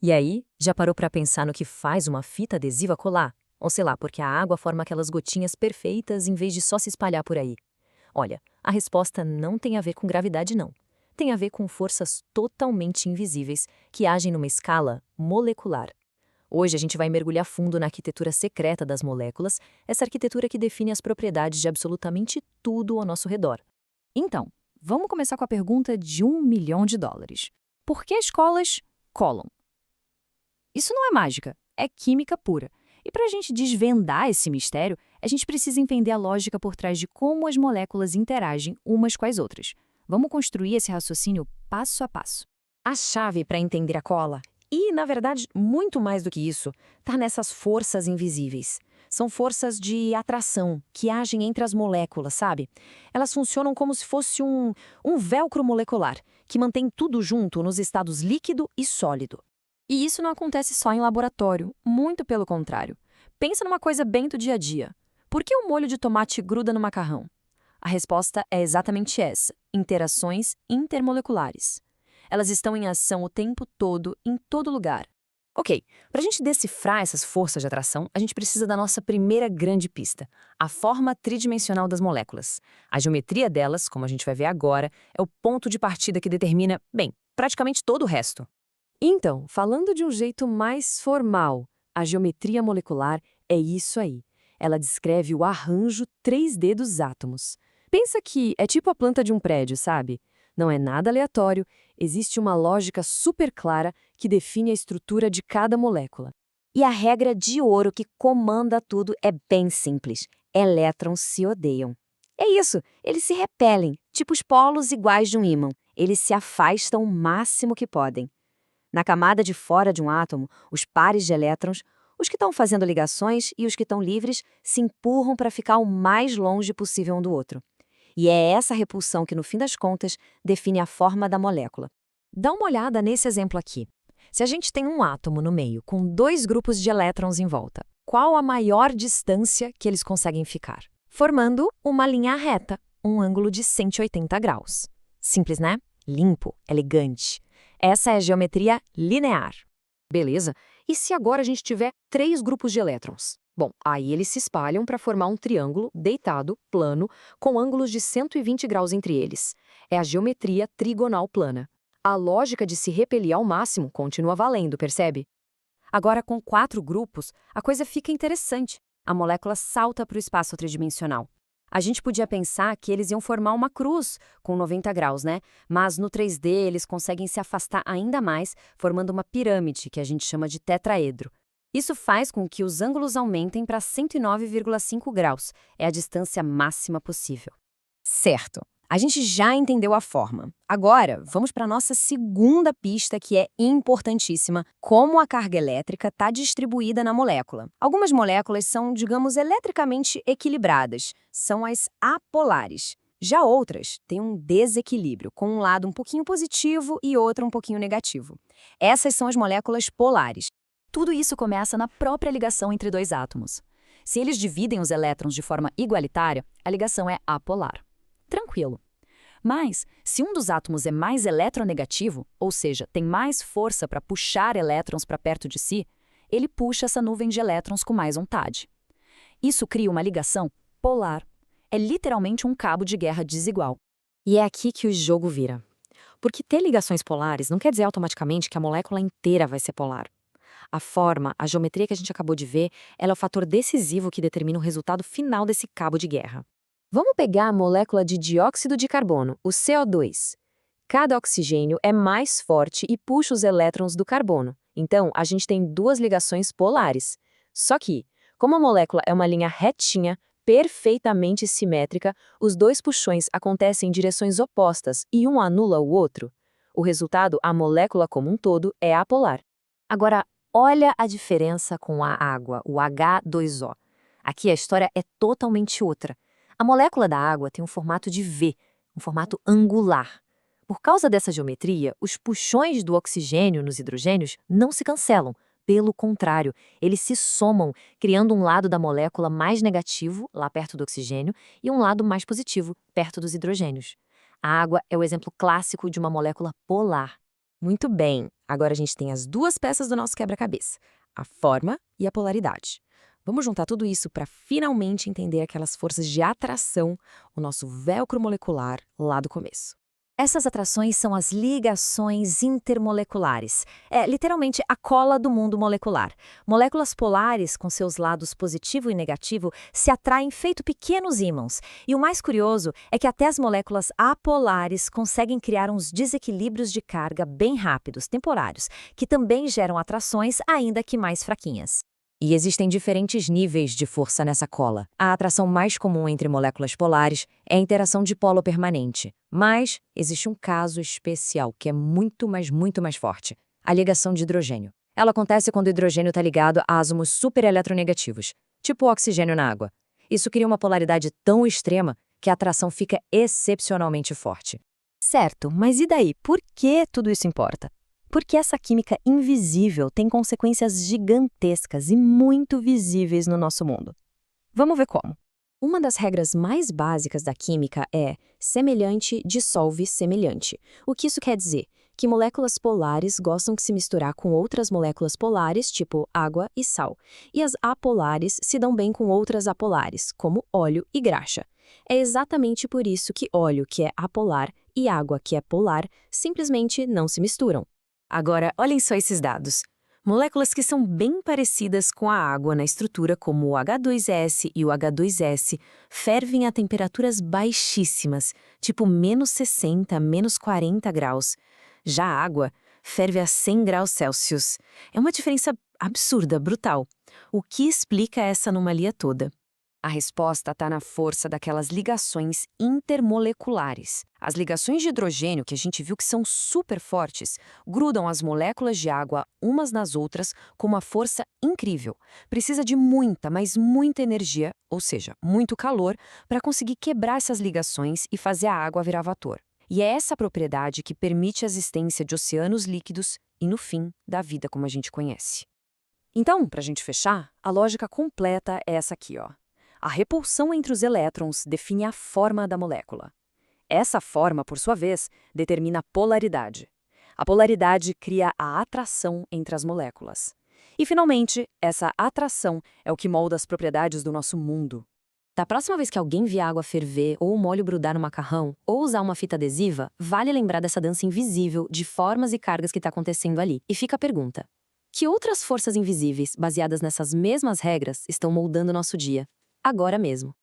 E aí, já parou para pensar no que faz uma fita adesiva colar? Ou sei lá, porque a água forma aquelas gotinhas perfeitas em vez de só se espalhar por aí? Olha, a resposta não tem a ver com gravidade, não. Tem a ver com forças totalmente invisíveis que agem numa escala molecular. Hoje a gente vai mergulhar fundo na arquitetura secreta das moléculas, essa arquitetura que define as propriedades de absolutamente tudo ao nosso redor. Então, vamos começar com a pergunta de US$ 1 milhão. Por que escolas colam? Isso não é mágica, é química pura. E para a gente desvendar esse mistério, a gente precisa entender a lógica por trás de como as moléculas interagem umas com as outras. Vamos construir esse raciocínio passo a passo. A chave para entender a cola, e na verdade muito mais do que isso, está nessas forças invisíveis. São forças de atração que agem entre as moléculas, sabe? Elas funcionam como se fosse um velcro molecular, que mantém tudo junto nos estados líquido e sólido. E isso não acontece só em laboratório, muito pelo contrário. Pensa numa coisa bem do dia a dia. Por que o molho de tomate gruda no macarrão? A resposta é exatamente essa: interações intermoleculares. Elas estão em ação o tempo todo, em todo lugar. Ok, para a gente decifrar essas forças de atração, a gente precisa da nossa primeira grande pista, a forma tridimensional das moléculas. A geometria delas, como a gente vai ver agora, é o ponto de partida que determina, bem, praticamente todo o resto. Então, falando de um jeito mais formal, a geometria molecular é isso aí. Ela descreve o arranjo 3D dos átomos. Pensa que é tipo a planta de um prédio, sabe? Não é nada aleatório, existe uma lógica super clara que define a estrutura de cada molécula. E a regra de ouro que comanda tudo é bem simples: elétrons se odeiam. É isso, eles se repelem, tipo os polos iguais de um ímã. Eles se afastam o máximo que podem. Na camada de fora de um átomo, os pares de elétrons, os que estão fazendo ligações e os que estão livres, se empurram para ficar o mais longe possível um do outro. E é essa repulsão que, no fim das contas, define a forma da molécula. Dá uma olhada nesse exemplo aqui. Se a gente tem um átomo no meio com dois grupos de elétrons em volta, qual a maior distância que eles conseguem ficar? Formando uma linha reta, um ângulo de 180 graus. Simples, né? Limpo, elegante. Essa é a geometria linear. Beleza? E se agora a gente tiver 3 grupos de elétrons? Bom, aí eles se espalham para formar um triângulo deitado, plano, com ângulos de 120 graus entre eles. É a geometria trigonal plana. A lógica de se repelir ao máximo continua valendo, percebe? Agora, com 4 grupos, a coisa fica interessante. A molécula salta para o espaço tridimensional. A gente podia pensar que eles iam formar uma cruz com 90 graus, né? Mas no 3D eles conseguem se afastar ainda mais, formando uma pirâmide, que a gente chama de tetraedro. Isso faz com que os ângulos aumentem para 109,5 graus. É a distância máxima possível. Certo. A gente já entendeu a forma. Agora, vamos para a nossa segunda pista, que é importantíssima: como a carga elétrica está distribuída na molécula. Algumas moléculas são, digamos, eletricamente equilibradas. São as apolares. Já outras têm um desequilíbrio, com um lado um pouquinho positivo e outro um pouquinho negativo. Essas são as moléculas polares. Tudo isso começa na própria ligação entre dois átomos. Se eles dividem os elétrons de forma igualitária, a ligação é apolar. Tranquilo. Mas, se um dos átomos é mais eletronegativo, ou seja, tem mais força para puxar elétrons para perto de si, ele puxa essa nuvem de elétrons com mais vontade. Isso cria uma ligação polar. É literalmente um cabo de guerra desigual. E é aqui que o jogo vira. Porque ter ligações polares não quer dizer automaticamente que a molécula inteira vai ser polar. A forma, a geometria que a gente acabou de ver, ela é o fator decisivo que determina o resultado final desse cabo de guerra. Vamos pegar a molécula de dióxido de carbono, o CO2. Cada oxigênio é mais forte e puxa os elétrons do carbono. Então, a gente tem duas ligações polares. Só que, como a molécula é uma linha retinha, perfeitamente simétrica, os dois puxões acontecem em direções opostas e um anula o outro. O resultado, a molécula como um todo, é apolar. Agora, olha a diferença com a água, o H2O. Aqui a história é totalmente outra. A molécula da água tem um formato de V, um formato angular. Por causa dessa geometria, os puxões do oxigênio nos hidrogênios não se cancelam. Pelo contrário, eles se somam, criando um lado da molécula mais negativo, lá perto do oxigênio, e um lado mais positivo, perto dos hidrogênios. A água é o exemplo clássico de uma molécula polar. Muito bem. Agora a gente tem as duas peças do nosso quebra-cabeça, a forma e a polaridade. Vamos juntar tudo isso para finalmente entender aquelas forças de atração, o nosso velcro molecular lá do começo. Essas atrações são as ligações intermoleculares. É literalmente a cola do mundo molecular. Moléculas polares, com seus lados positivo e negativo, se atraem feito pequenos ímãos. E o mais curioso é que até as moléculas apolares conseguem criar uns desequilíbrios de carga bem rápidos, temporários, que também geram atrações, ainda que mais fraquinhas. E existem diferentes níveis de força nessa cola. A atração mais comum entre moléculas polares é a interação dipolo permanente. Mas existe um caso especial que é muito mais forte: a ligação de hidrogênio. Ela acontece quando o hidrogênio está ligado a átomos supereletronegativos, tipo o oxigênio na água. Isso cria uma polaridade tão extrema que a atração fica excepcionalmente forte. Certo, mas e daí? Por que tudo isso importa? Porque essa química invisível tem consequências gigantescas e muito visíveis no nosso mundo. Vamos ver como. Uma das regras mais básicas da química é semelhante dissolve semelhante. O que isso quer dizer? Que moléculas polares gostam de se misturar com outras moléculas polares, tipo água e sal, e as apolares se dão bem com outras apolares, como óleo e graxa. É exatamente por isso que óleo, que é apolar, e água, que é polar, simplesmente não se misturam. Agora, olhem só esses dados. Moléculas que são bem parecidas com a água na estrutura, como o H2S e o H2S, fervem a temperaturas baixíssimas, tipo -60, -40 graus. Já a água ferve a 100 graus Celsius. É uma diferença absurda, brutal. O que explica essa anomalia toda? A resposta está na força daquelas ligações intermoleculares. As ligações de hidrogênio, que a gente viu que são super fortes, grudam as moléculas de água umas nas outras com uma força incrível. Precisa de muita, mas muita energia, ou seja, muito calor, para conseguir quebrar essas ligações e fazer a água virar vapor. E é essa propriedade que permite a existência de oceanos líquidos e, no fim, da vida como a gente conhece. Então, para a gente fechar, a lógica completa é essa aqui, ó. A repulsão entre os elétrons define a forma da molécula. Essa forma, por sua vez, determina a polaridade. A polaridade cria a atração entre as moléculas. E, finalmente, essa atração é o que molda as propriedades do nosso mundo. Da próxima vez que alguém vier água ferver ou o molho grudar no macarrão ou usar uma fita adesiva, vale lembrar dessa dança invisível de formas e cargas que está acontecendo ali. E fica a pergunta: que outras forças invisíveis, baseadas nessas mesmas regras, estão moldando nosso dia? Agora mesmo.